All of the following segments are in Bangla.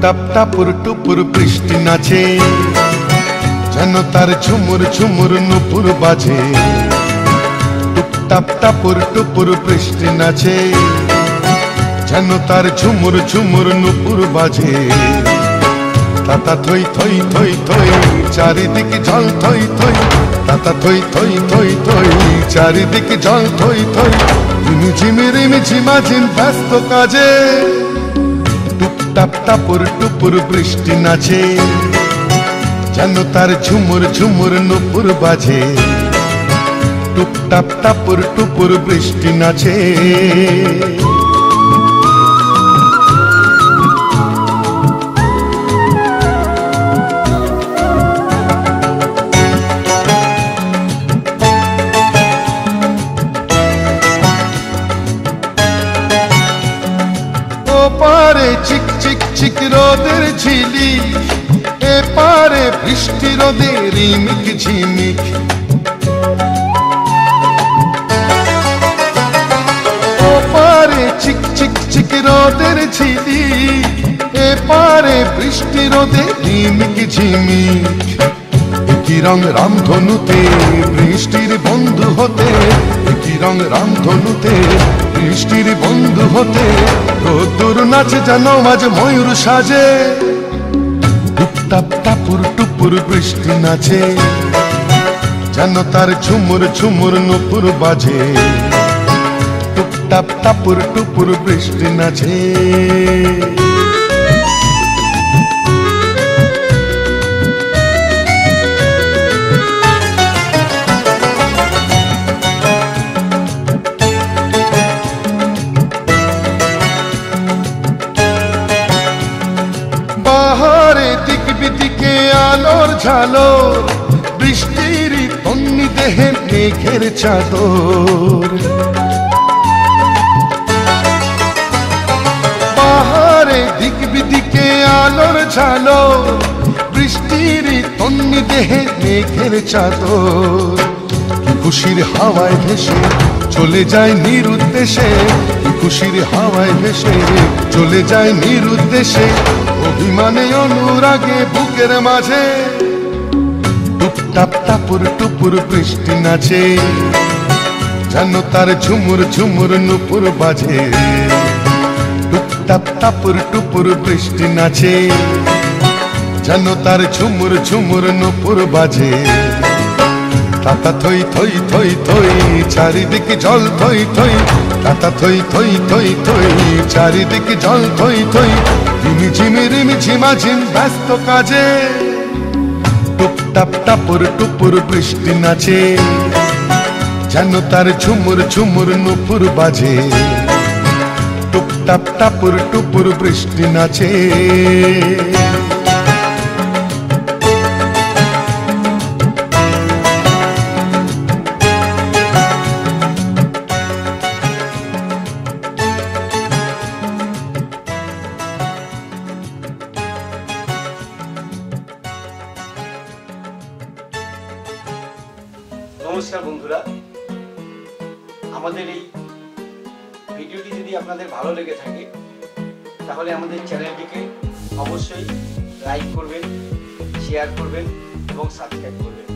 টুপটাপ টাপুর টুপুর বৃষ্টি নাচে, যেন তার ঝুমুর ঝুমুর নুপুর বাজে। টুপটাপ টাপুর টুপুর বৃষ্টি নাচে, যেন তার ঝুমুর ঝুমুর নুপুর বাজে। তাতা থই থই থই থই চারিদিকে জল থই থই, তাতা থই থই থই থই চারিদিকে জল থই থই। রিমিঝিমি রিমিঝিমা ঝিম ব্যস্ত কাজে, টুপটাপ টাপুর টুপুর বৃষ্টি নাচে, যেন তার ঝুমুর ঝুমুর নুপুর বাজে। টুপটাপ টাপুর টুপুর বৃষ্টি নাচে। ওপারে চিক চিক চিক রোদের ঝিলি, এপারে বৃষ্টি রোদে রিমিক ঝিমিক। ওপারে চিক চিক চিক রোদের ঝিলি, এপারে বৃষ্টি রোদে রিমিক ঝিমিক। একই রং রামধনুতে বৃষ্টির বন্ধু হতে, একই রং রামধনুতে বৃষ্টির বন্ধু হতে। রোদ্দুর নাচে যেন আজ ময়ূর সাজে, টুপটাপ টাপুর টুপুর বৃষ্টি নাচে, যেন তার ঝুমুর ঝুমুর নুপুর বাজে। টুপটাপ টাপুর টুপুর বৃষ্টি নাচে। বাহারে দিক বিদিকে আলোর ঝালর, বৃষ্টির তন্নি দেহে মেঘের চাদর। বাহারে দিক বিদিকে আলোর ঝালর, বৃষ্টির তন্নি দেহে মেঘের চাদর। খুশির হাওয়ায় ভেসে চলে যায় নিরুদ্দেশে, খুশির হাওয়ায় ভেসে চলে যায় নিরুদ্দেশে। অভিমানে অনুরাগে বুকের মাঝে, টুপটাপ টাপুর টুপুর বৃষ্টি নাচে, যেন তার ঝুমুর ঝুমুর নুপুর বাজে। টুপটাপ টাপুর টুপুর বৃষ্টি নাচে, যেন তার ঝুমুর ঝুমুর নুপুর বাজে। তাতা থই থই থই থই চারিদিকে জল থই থই, তাতা থই থই থই থই চারিদিকে জল থই থই। রিমিঝিমি রিমিঝিমা ঝিম ব্যস্ত কাজে, টুপটাপ টাপুর টুপুর বৃষ্টি নাচে, যেন তার ঝুমুর ঝুমুর নুপুর বাজে। টুপটাপ টাপুর টুপুর বৃষ্টি নাচে। নমস্কার বন্ধুরা, আমাদের এই ভিডিওটি যদি আপনাদের ভালো লেগে থাকে তাহলে আমাদের চ্যানেলটিকে অবশ্যই লাইক করবেন, শেয়ার করবেন এবং সাবস্ক্রাইব করবেন।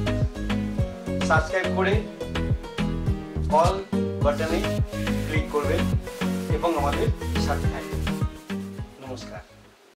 সাবস্ক্রাইব করে অল বাটনে ক্লিক করবেন এবং আমাদের সাথে থাকবেন।